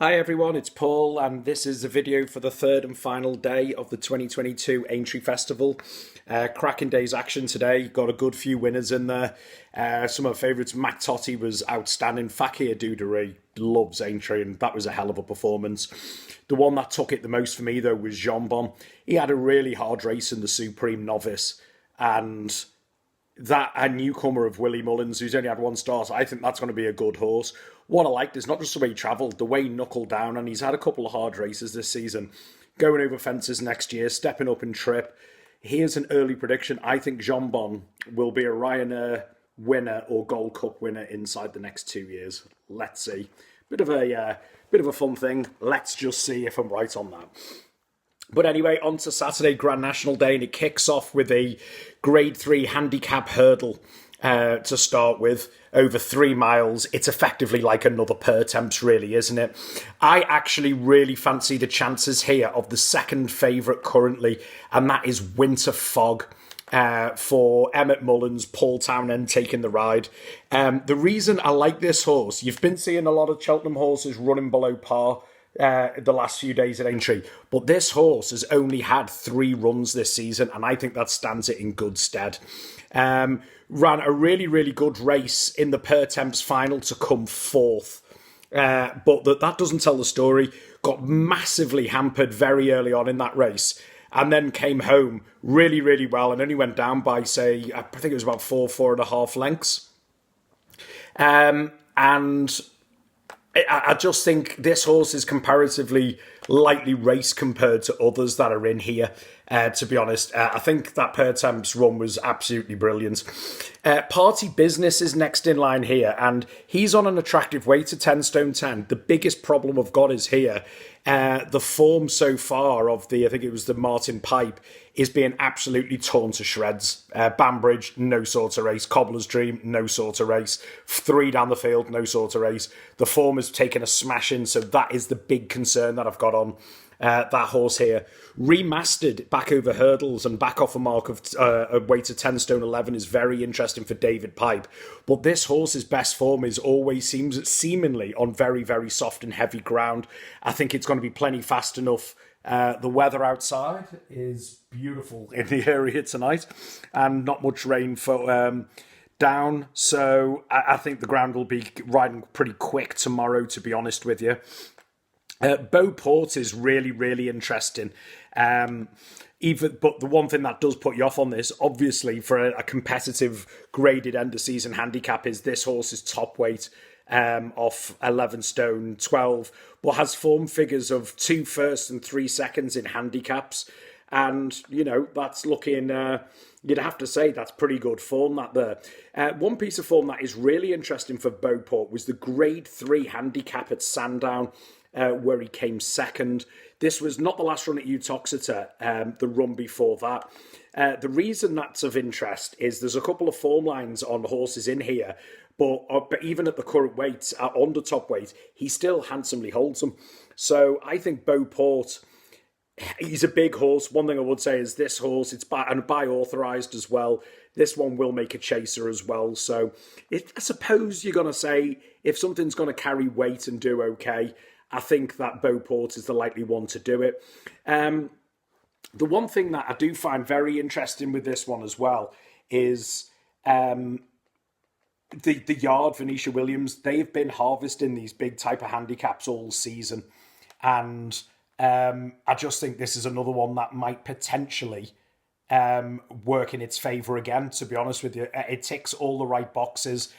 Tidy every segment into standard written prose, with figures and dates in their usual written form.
Hi everyone, it's Paul, and this is a video for the third and final day of the 2022 Aintree Festival. Cracking day's action today, got a good few winners in there. Some of my favourites, Mac Totti was outstanding. Fakir Dudery loves Aintree, and that was a hell of a performance. The one that took it the most for me, though, was Jambon. He had a really hard race in the Supreme Novice, and that a newcomer of Willie Mullins, who's only had one start, I think that's going to be a good horse. What I liked is not just the way he travelled, the way he knuckled down, and he's had a couple of hard races this season, going over fences next year, stepping up in trip. Here's an early prediction. I think Jambon will be a Ryanair winner or Gold Cup winner inside the next 2 years. Let's see. Bit of a fun thing. Let's just see if I'm right on that. But anyway, on to Saturday, Grand National Day, and it kicks off with a Grade 3 handicap hurdle to start with, over 3 miles. It's effectively like another Pertemps, really, isn't it? I actually really fancy the chances here of the second favourite currently, and that is Winter Fog. For Emmett Mullins, Paul Townend taking the ride. The reason I like this horse, you've been seeing a lot of Cheltenham horses running below par the last few days at Aintree, but this horse has only had 3 runs this season, and I think that stands it in good stead. Ran a really, really good race in the Pertemps final to come 4th. But that doesn't tell the story. Got massively hampered very early on in that race, and then came home really, really well, and only went down by, say, I think it was about 4.5 lengths. And I just think this horse is comparatively lightly raced compared to others that are in here, to be honest. I think that Pertemps run was absolutely brilliant. Party Business is next in line here, and he's on an attractive weight at 10 stone 10. The biggest problem I've got is here. The form so far of I think it was the Martin Pipe, is being absolutely torn to shreds. Banbridge, no sort of race. Cobbler's Dream, no sort of race. 3 down the field, no sort of race. The form has taken a smashing, so that is the big concern that I've got on that horse here. Remastered back over hurdles and back off a mark of a weight of 10 stone 11 is very interesting for David Pipe. But this horse's best form is always seemingly on very, very soft and heavy ground. I think it's going to be plenty fast enough. The weather outside is beautiful in the area tonight, and not much rain for down. So I think the ground will be riding pretty quick tomorrow, to be honest with you. Beauport is really, really interesting. But the one thing that does put you off on this, obviously, for a competitive graded end of season handicap, is this horse's top weight off 11 stone 12, but has form figures of 2 firsts and 3 seconds in handicaps. And, that's looking, you'd have to say that's pretty good form, that there. One piece of form that is really interesting for Beauport was the Grade 3 handicap at Sandown, where he came second. This was not the last run at Uttoxeter, the run before that. The reason that's of interest is there's a couple of form lines on horses in here, but even at the current weight, under top weight, he still handsomely holds them. So I think Beauport, he's a big horse. One thing I would say is this horse, it's by authorised as well. This one will make a chaser as well. So I suppose you're going to say if something's going to carry weight and do okay, I think that Beauport is the likely one to do it. The one thing that I do find very interesting with this one as well is the yard, Venetia Williams. They've been harvesting these big type of handicaps all season. And I just think this is another one that might potentially work in its favour again, to be honest with you. It ticks all the right boxes.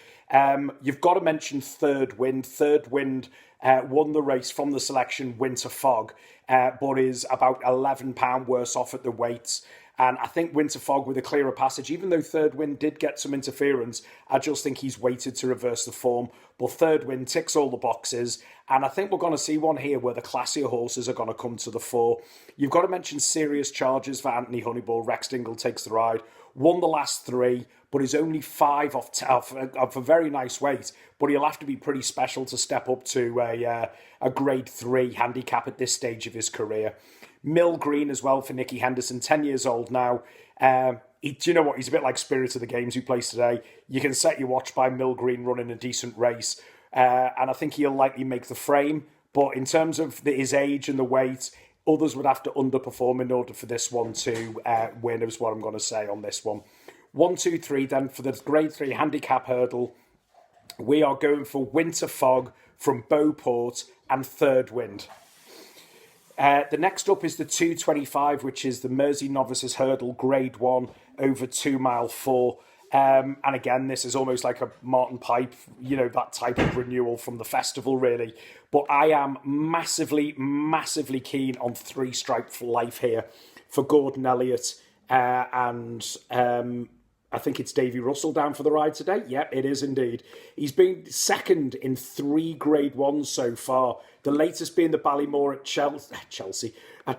You've got to mention Third Wind. Third Wind won the race from the selection Winter Fog, but is about £11 worse off at the weights. And I think Winter Fog with a clearer passage, even though Third Wind did get some interference, I just think he's waited to reverse the form. But Third Wind ticks all the boxes. And I think we're going to see one here where the classier horses are going to come to the fore. You've got to mention Serious Charges for Anthony Honeyball. Rex Dingle takes the ride. Won the last 3, but is only 5 off a very nice weight. But he'll have to be pretty special to step up to a Grade 3 handicap at this stage of his career. Mill Green as well for Nicky Henderson, 10 years old now. Do you know what? He's a bit like Spirit of the Games who plays today. You can set your watch by Mill Green running a decent race. And I think he'll likely make the frame. But in terms of his age and the weight, others would have to underperform in order for this one to win, is what I'm going to say on this one. 1, 2, 3 then for the Grade 3 handicap hurdle. We are going for Winter Fog from Beauport and Third Wind. The next up is the 225, which is the Mersey Novices Hurdle Grade 1 over 2 mile 4. And again, this is almost like a Martin Pipe, that type of renewal from the festival, really. But I am massively, massively keen on Three Stripe for Life here for Gordon Elliott and I think it's Davy Russell down for the ride today. Yep, it is indeed. He's been second in 3 Grade 1s so far. The latest being the Ballymore at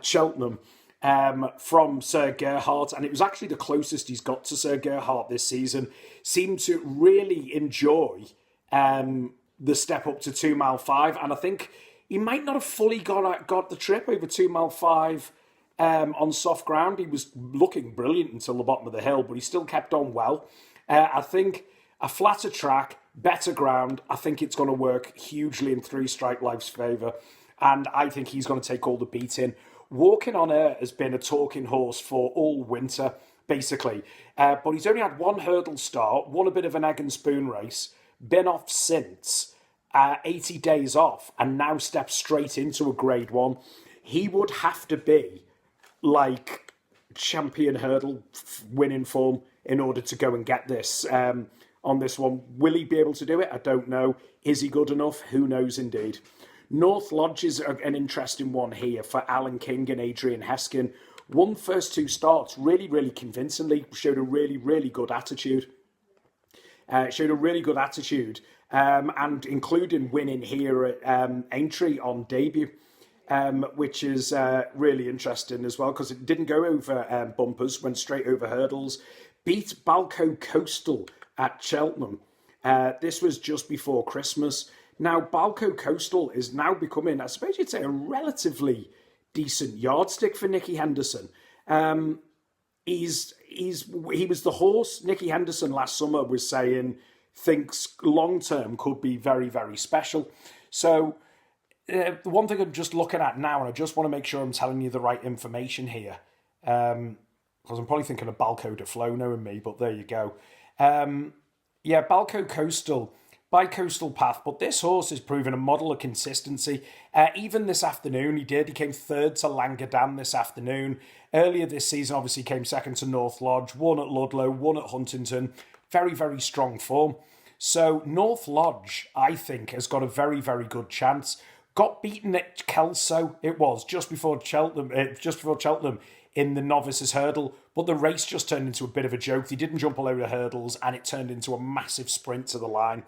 Cheltenham from Sir Gerhardt. And it was actually the closest he's got to Sir Gerhardt this season. Seemed to really enjoy the step up to 2 mile 5. And I think he might not have fully got the trip over 2 mile 5 on soft ground. He was looking brilliant until the bottom of the hill, but he still kept on well. I think a flatter track, better ground, I think it's going to work hugely in Three Stripe Life's favour, and I think he's going to take all the beating. Walking on Air has been a talking horse for all winter, basically, but he's only had 1 hurdle start, won a bit of an egg and spoon race, been off since, 80 days off, and now steps straight into a Grade 1. He would have to be like champion hurdle winning form in order to go and get this on this one. Will he be able to do it? I don't know. Is he good enough? Who knows indeed. North Lodge is an interesting one here for Alan King and Adrian Heskin. Won first 2 starts really, really convincingly. Showed a really, really good attitude. And including winning here at Aintree on debut. Which is really interesting as well, because it didn't go over bumpers, went straight over hurdles. Beat Balco Coastal at Cheltenham. This was just before Christmas. Now, Balco Coastal is now becoming, I suppose you'd say, a relatively decent yardstick for Nicky Henderson. He was the horse Nicky Henderson last summer was saying thinks long-term could be very, very special. So the one thing I'm just looking at now, and I just want to make sure I'm telling you the right information here, because I'm probably thinking of Balco de Flo knowing me, but there you go. Balco Coastal, by Coastal Path, but this horse is proving a model of consistency. Even this afternoon, he came third to Langadam this afternoon. Earlier this season, obviously, came second to North Lodge, won at Ludlow, won at Huntington. Very, very strong form. So North Lodge, I think, has got a very, very good chance. Got beaten at Kelso, it was, just before Cheltenham in the novices hurdle, but the race just turned into a bit of a joke. He didn't jump a load of hurdles, and it turned into a massive sprint to the line.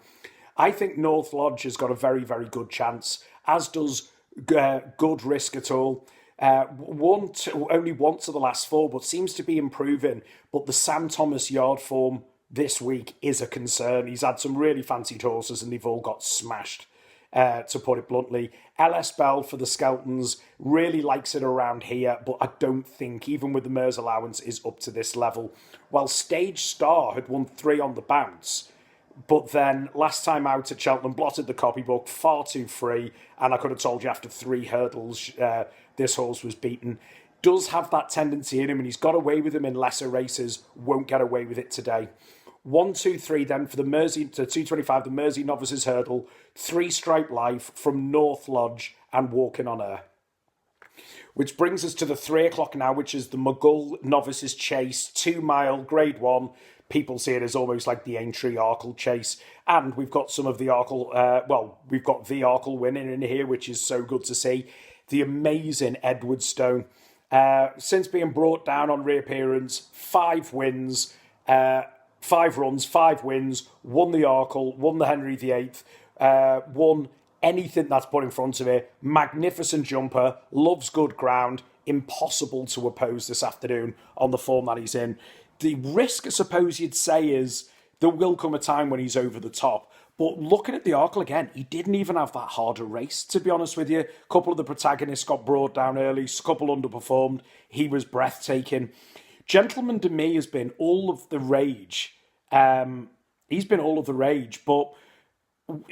I think North Lodge has got a very, very good chance, as does Good Risk at All. Only once of the last 4, but seems to be improving. But the Sam Thomas yard form this week is a concern. He's had some really fancied horses, and they've all got smashed. To put it bluntly. LS Bell for the Skeltons really likes it around here, but I don't think, even with the Mers allowance, is up to this level. While Stage Star had won 3 on the bounce, but then last time out at Cheltenham blotted the copybook, far too free, and I could have told you after 3 hurdles this horse was beaten. Does have that tendency in him, and he's got away with him in lesser races, won't get away with it today. 1, 2, 3 then for the Mersey to 225, the Mersey Novices Hurdle, 3 Stripe Life from North Lodge and Walking on Air. Which brings us to the 3 o'clock now, which is the Mughal Novices Chase, 2 mile, Grade 1. People see it as almost like the Aintree Arkle Chase. And we've got some of the Arkle, we've got the Arkle winning in here, which is so good to see. The amazing Edwardstone. Since being brought down on reappearance, 5 wins, 5 runs, 5 wins, won the Arkle, won the Henry VIII, won anything that's put in front of it. Magnificent jumper, loves good ground, impossible to oppose this afternoon on the form that he's in. The risk, I suppose you'd say, is there will come a time when he's over the top. But looking at the Arkle again, he didn't even have that harder race, to be honest with you. A couple of the protagonists got brought down early, a couple underperformed. He was breathtaking. Gentleman to me has been all of the rage. He's been all of the rage, but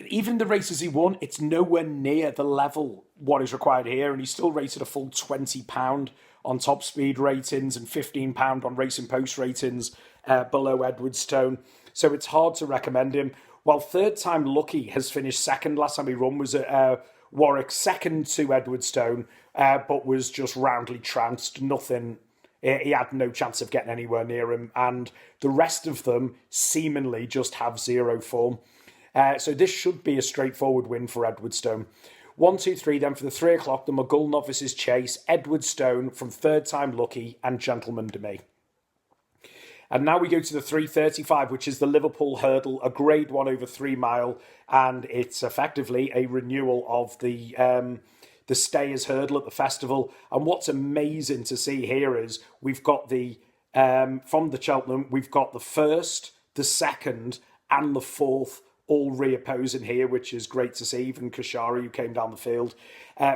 even the races he won, it's nowhere near the level what is required here, and he still rated a full £20 on top speed ratings and £15 on Racing Post ratings below Edwardstone. So it's hard to recommend him. While third time lucky has finished second, last time he run was at Warwick, second to Edwardstone, but was just roundly trounced. Nothing. He had no chance of getting anywhere near him, and the rest of them seemingly just have zero form. So this should be a straightforward win for Edwardstone. 1, 2, 3 then for the 3 o'clock, the Mughal Novices Chase, Edwardstone from third time lucky and Gentleman to Me. And now we go to the 3:35, which is the Liverpool Hurdle, a grade 1 over 3 mile, and it's effectively a renewal of the Stayers Hurdle at the festival. And what's amazing to see here is we've got from the Cheltenham, we've got the first, the second, and the fourth all reopposing here, which is great to see. Even Kashari, who came down the field.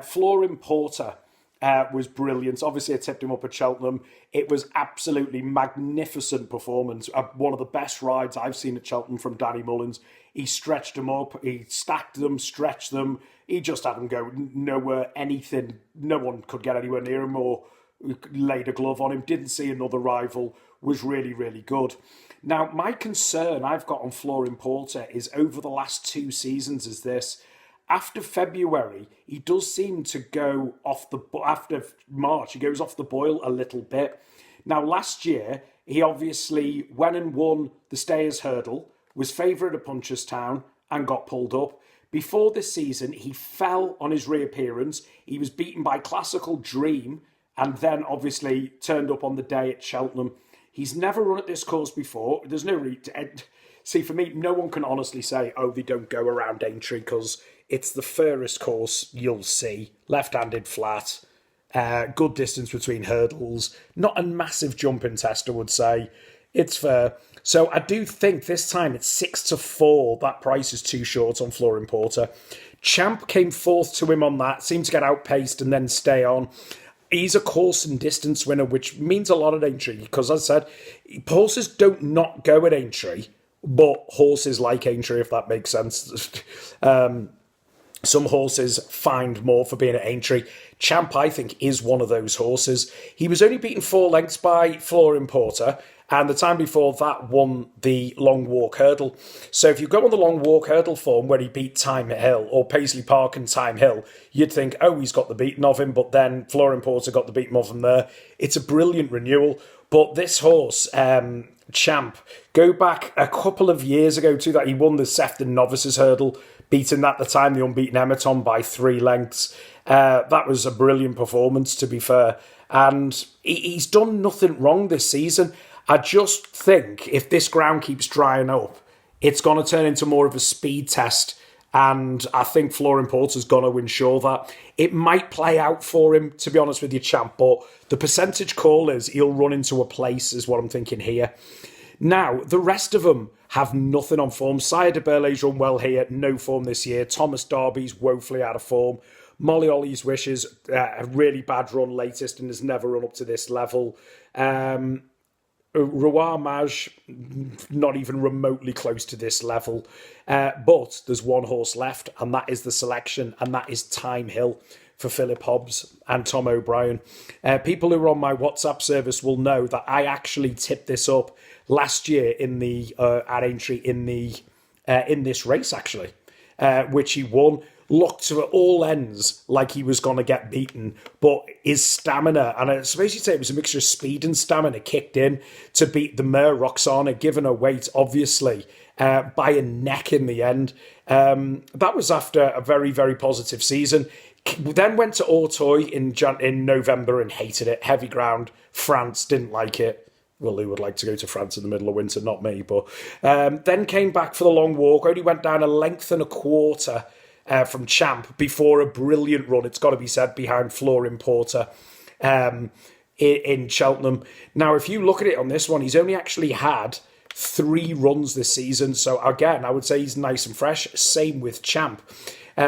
Florin Porter was brilliant. Obviously, I tipped him up at Cheltenham. It was absolutely magnificent performance. One of the best rides I've seen at Cheltenham from Danny Mullins. He stretched them up. He stacked them, stretched them. He just had them go nowhere, anything. No one could get anywhere near him or laid a glove on him. Didn't see another rival. Was really, really good. Now, my concern I've got on Florin Porter is over the last 2 seasons is this. After February, he does seem to go after March, he goes off the boil a little bit. Now, last year, he obviously went and won the Stayers Hurdle, was favourite at Punchestown and got pulled up. Before this season, he fell on his reappearance. He was beaten by Classical Dream and then obviously turned up on the day at Cheltenham. He's never run at this course before. There's no see, for me, no one can honestly say, oh, they don't go around Aintree because it's the fairest course you'll see. Left-handed flat, good distance between hurdles, not a massive jumping test, I would say. It's fair. So I do think this time it's 6-4. That price is too short on Florin Porter. Champ came fourth to him on that, seemed to get outpaced and then stay on. He's a course and distance winner, which means a lot at Aintree, because as I said, horses don't not go at Aintree, but horses like Aintree, if that makes sense. Some horses find more for being at Aintree. Champ, I think, is one of those horses. He was only beaten 4 lengths by Florin Porter, and the time before that won the Long Walk Hurdle. So if you go on the Long Walk Hurdle form where he beat Time Hill, or Paisley Park and Time Hill, you'd think, oh, he's got the beating of him, but then Florin Porter got the beating of him there. It's a brilliant renewal. But this horse, Champ, go back a couple of years ago to that. He won the Sefton Novices Hurdle, beating at the time the unbeaten Emerton by 3 lengths. That was a brilliant performance, to be fair. And he's done nothing wrong this season. I just think if this ground keeps drying up, it's going to turn into more of a speed test. And I think Florin Porter's going to ensure that. It might play out for him, to be honest with you, Champ, but the percentage call is he'll run into a place, is what I'm thinking here. Now, the rest of them have nothing on form. Sire de Burleigh's run well here, no form this year. Thomas Darby's woefully out of form. Molly Ollie's Wishes, a really bad run latest and has never run up to this level. Roi Mage, not even remotely close to this level. But there's one horse left, and that is the selection, and that is Time Hill for Philip Hobbs and Tom O'Brien. People who are on my WhatsApp service will know that I actually tipped this up last year in the at Aintree in this race, actually, which he won. Looked to all ends like he was going to get beaten, but his stamina, and I suppose you'd say it was a mixture of speed and stamina, kicked in to beat the mare Roxana, given her weight, obviously, by a neck in the end. That was after a very, very positive season. Then went to Auteuil in November and hated it. Heavy ground. France didn't like it. Well, who would like to go to France in the middle of winter? Not me. But then came back for the long walk. Only went down a length and a quarter from Champ before a brilliant run, it's got to be said, behind Florin Porter in Cheltenham. Now, if you look at it on this one, he's only actually had 3 runs this season. So again, I would say he's nice and fresh. Same with Champ.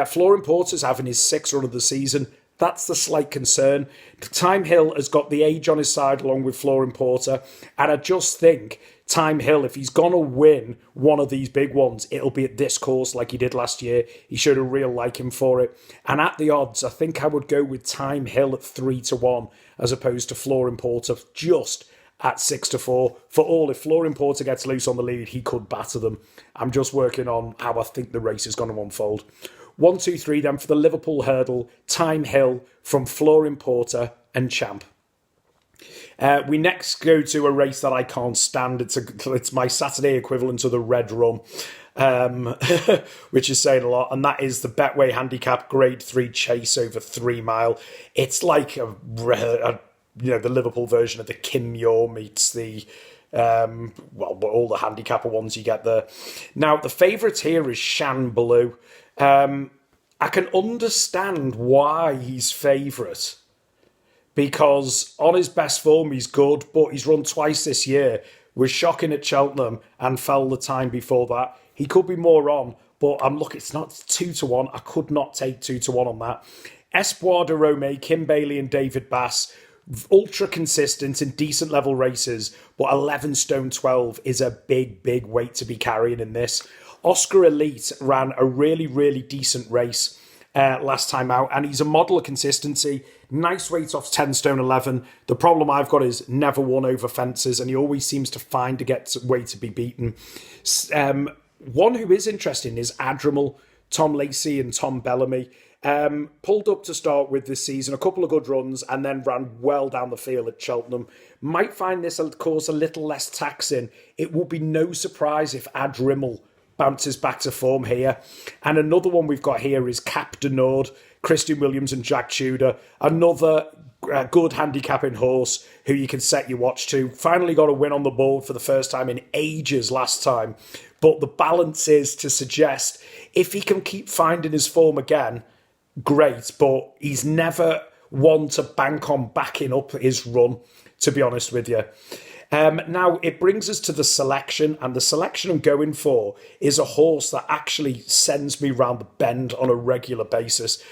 Florin Porter's having his 6th run of the season. That's the slight concern. Time Hill has got the age on his side along with Flooring Porter, and I just think Time Hill, if he's going to win one of these big ones, it'll be at this course like he did last year. He showed a real liking for it. And at the odds, I think I would go with Time Hill at 3-1 as opposed to Flooring Porter just at 6-4. For all, if Flooring Porter gets loose on the lead, he could batter them. I'm just working on how I think the race is going to unfold. 1, 2, 3 then for the Liverpool Hurdle, Time Hill from Flooring Porter and Champ. We next go to a race that I can't stand. It's my Saturday equivalent to the Red Rum, which is saying a lot, and that is the Betway Handicap Grade 3 Chase over 3 mile. It's like the Liverpool version of the Kim Muir meets the all the handicapper ones you get there. Now, the favourite here is Shan Blue. I can understand why he's favourite, because on his best form he's good, but he's run twice this year, was shocking at Cheltenham and fell the time before that. He could be more on, but it's not 2-1. I could not take 2-1 on that. Espoir de Rome, Kim Bailey and David Bass, ultra consistent in decent level races, but 11 stone 12 is a big, big weight to be carrying in this. Oscar Elite ran a really, really decent race last time out, and he's a model of consistency. Nice weight off 10 stone 11. The problem I've got is never won over fences, and he always seems to find to get way to be beaten. One who is interesting is Admiral, Tom Lacey and Tom Bellamy. Pulled up to start with this season, a couple of good runs, and then ran well down the field at Cheltenham. Might find this course a little less taxing. It would be no surprise if Admiral bounces back to form here. And another one we've got here is Cap de Nord, Christian Williams and Jack Tudor. Another good handicapping horse who you can set your watch to. Finally got a win on the board for the first time in ages last time. But the balance is to suggest if he can keep finding his form again, great. But he's never one to bank on backing up his run, to be honest with you. Now, it brings us to the selection, and the selection I'm going for is a horse that actually sends me round the bend on a regular basis,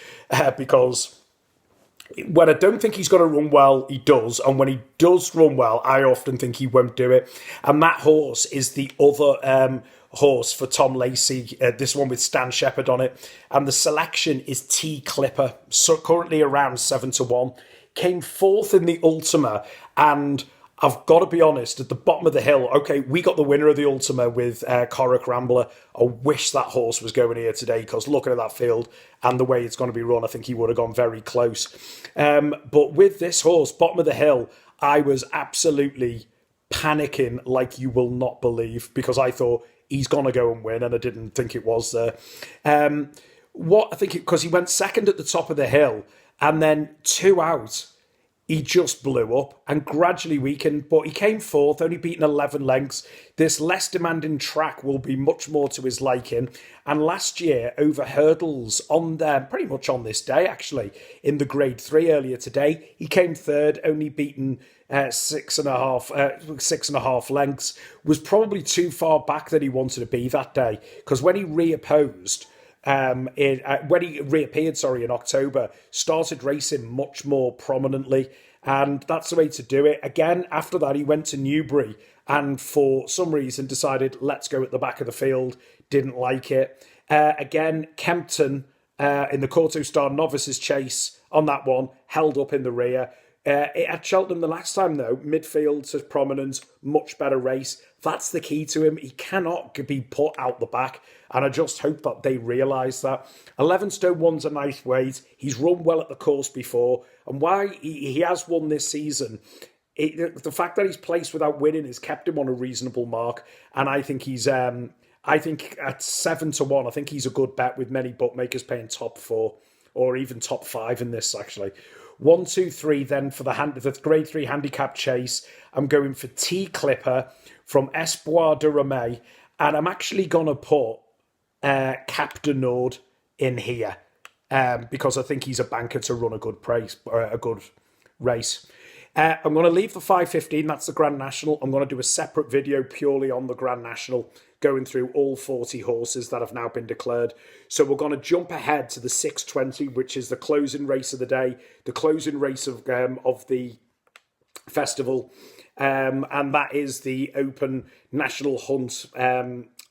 because when I don't think he's going to run well, he does, and when he does run well, I often think he won't do it, and that horse is the other horse for Tom Lacey, this one with Stan Shepherd on it, and the selection is T Clipper, so currently around 7-1, came fourth in the Ultima, and I've got to be honest, at the bottom of the hill, okay, we got the winner of the Ultima with Corrick Rambler. I wish that horse was going here today, because looking at that field and the way it's going to be run, I think he would have gone very close. But with this horse, bottom of the hill, I was absolutely panicking like you will not believe, because I thought he's going to go and win, and I didn't think it was there. Because he went second at the top of the hill, and then 2 out, he just blew up and gradually weakened, but he came fourth, only beaten 11 lengths. This less demanding track will be much more to his liking. And last year, over hurdles on there, pretty much on this day, actually, in the Grade 3 earlier today, he came third, only beaten 6.5 lengths. Was probably too far back than he wanted to be that day, because when he reopposed, when he reappeared, in October, started racing much more prominently, and that's the way to do it. Again, after that, he went to Newbury, and for some reason decided, let's go at the back of the field, didn't like it. Again, Kempton, in the Corto Star Novices Chase, on that one, held up in the rear. At Cheltenham the last time, though, midfield to prominence, much better race. That's the key to him. He cannot be put out the back, and I just hope that they realise that. 11 stone 1's a nice weight. He's run well at the course before, and why he has won this season, the fact that he's placed without winning has kept him on a reasonable mark, and I think he's... I think at 7-1, I think he's a good bet, with many bookmakers paying top 4 or even top 5 in this, actually. 1, 2, 3 then for the Grade 3 handicap chase. I'm going for T Clipper from Espoir de Rome, and I'm actually going to put Cap de Nord in here because I think he's a banker to run a good race. I'm going to leave the 5:15, that's the Grand National. I'm going to do a separate video purely on the Grand National, going through all 40 horses that have now been declared. So we're going to jump ahead to the 6:20, which is the closing race of the day, the closing race of the festival, and that is the Open National Hunt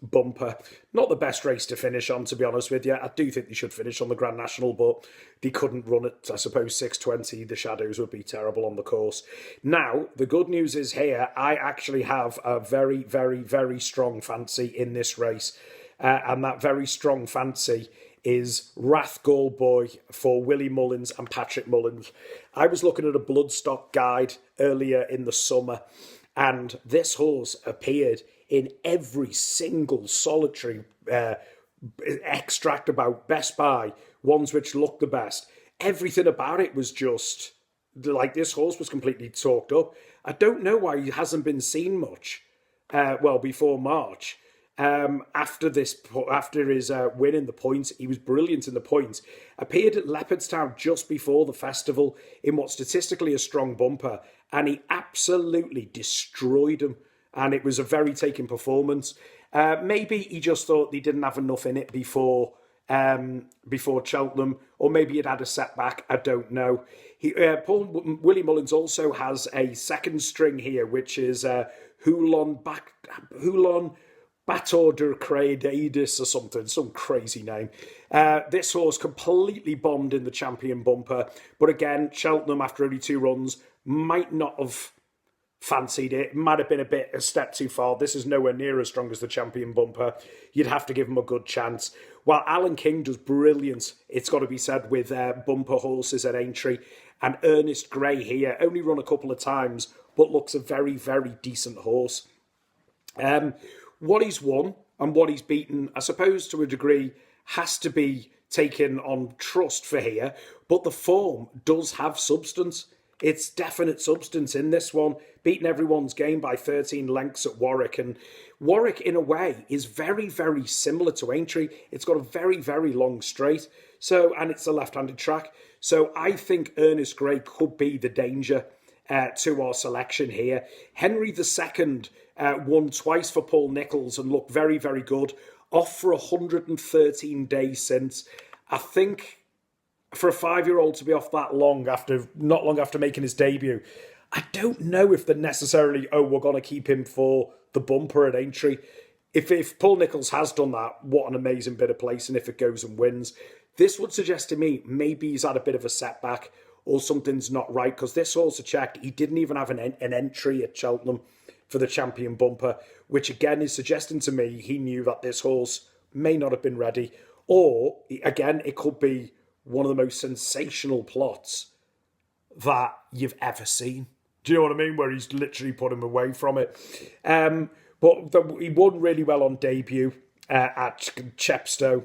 bumper. Not the best race to finish on, to be honest with you. I do think they should finish on the Grand National, but they couldn't run it. I suppose 6:20, the shadows would be terrible on the course. Now, the good news is here, I actually have a very, very, very strong fancy in this race, and that very strong fancy is Rathgall Boy for Willie Mullins and Patrick Mullins. I was looking at a bloodstock guide earlier in the summer, and this horse appeared in every single solitary extract about Best Buy, ones which looked the best. Everything about it was just like this horse was completely talked up. I don't know why he hasn't been seen much. Before March. After his win in the points, he was brilliant in the points. Appeared at Leopardstown just before the festival in what statistically a strong bumper, and he absolutely destroyed him. And it was a very taking performance. Maybe he just thought he didn't have enough in it before Cheltenham, or maybe he'd had a setback. I don't know. Willie Mullins also has a second string here, which is Hulon Bator de Creadis or something, some crazy name. This horse completely bombed in the champion bumper, but again, Cheltenham after only 2 runs might not have fancied it. It might have been a step too far. This is nowhere near as strong as the champion bumper. You'd have to give him a good chance. While Alan King does brilliant, it's got to be said, with bumper horses at Aintree. And Ernest Gray here, only run a couple of times, but looks a very, very decent horse. What he's won and what he's beaten, I suppose to a degree, has to be taken on trust for here, but the form does have substance. It's definite substance in this one, beating everyone's game by 13 lengths at Warwick. And Warwick, in a way, is very, very similar to Aintree. It's got a very, very long straight, and it's a left-handed track. So I think Ernest Gray could be the danger to our selection here. Henry II won twice for Paul Nicholls and looked very, very good. Off for 113 days since. I think for a 5-year-old to be off that long, not long after making his debut, I don't know if they're necessarily, we're going to keep him for the bumper at Aintree. If Paul Nicholls has done that, what an amazing bit of placing if it goes and wins. This would suggest to me maybe he's had a bit of a setback or something's not right, because this horse, I checked, he didn't even have an entry at Cheltenham for the champion bumper, which again is suggesting to me he knew that this horse may not have been ready. Or, again, it could be one of the most sensational plots that you've ever seen. Do you know what I mean? Where he's literally put him away from it. He won really well on debut at Chepstow,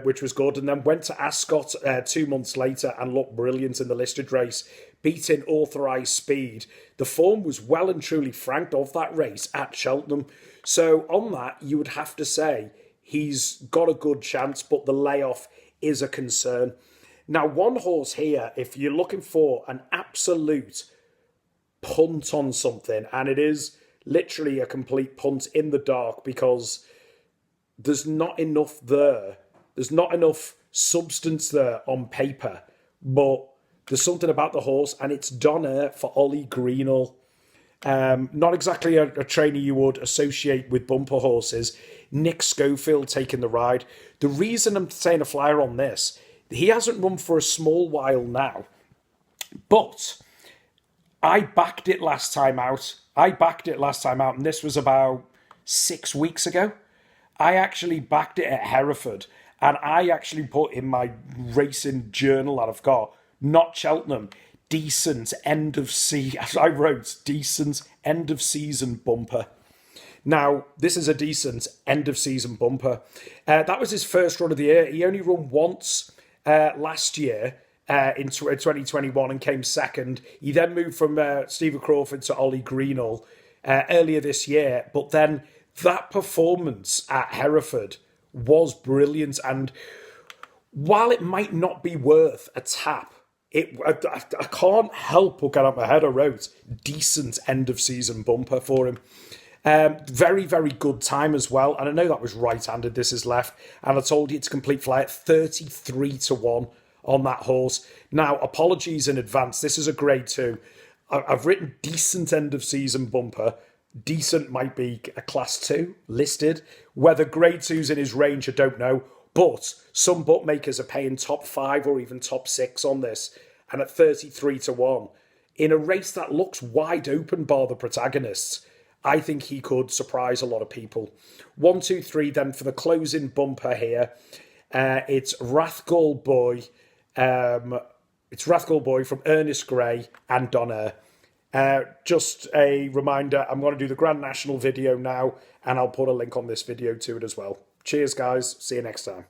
which was good, and then went to Ascot 2 months later and looked brilliant in the listed race, beating Authorised Speed. The form was well and truly franked of that race at Cheltenham. So on that, you would have to say he's got a good chance, but the layoff is a concern. Now, one horse here, if you're looking for an absolute punt on something, and it is literally a complete punt in the dark because there's not enough there. There's not enough substance there on paper, but there's something about the horse, and it's Donair for Ollie Greenall. Not exactly a trainer you would associate with bumper horses. Nick Schofield taking the ride. The reason I'm saying a flyer on this, he hasn't run for a small while now, but I backed it last time out. And this was about 6 weeks ago. I actually backed it at Hereford, and I actually put in my racing journal that I've got, not Cheltenham, decent end of season. I wrote decent end of season bumper. Now, this is a decent end of season bumper. That was his first run of the year. He only run once last year in 2021 and came second. He then moved from Stephen Crawford to Ollie Greenall earlier this year. But then that performance at Hereford was brilliant. And while it might not be worth a tap, I can't help but get out my head. I wrote decent end of season bumper for him. Very, very good time as well. And I know that was right-handed, this is left. And I told you it's complete fly at 33-1 on that horse. Now, apologies in advance. This is a grade 2. I've written decent end of season bumper. Decent might be a class 2 listed. Whether grade 2's in his range, I don't know. But some bookmakers are paying top 5 or even top 6 on this. And at 33-1, in a race that looks wide open bar the protagonists, I think he could surprise a lot of people. 1, 2, 3 then for the closing bumper here. It's Rathgall Boy. It's Rathgall Boy from Ernest Gray and Donna. Just a reminder, I'm going to do the Grand National video now, and I'll put a link on this video to it as well. Cheers, guys. See you next time.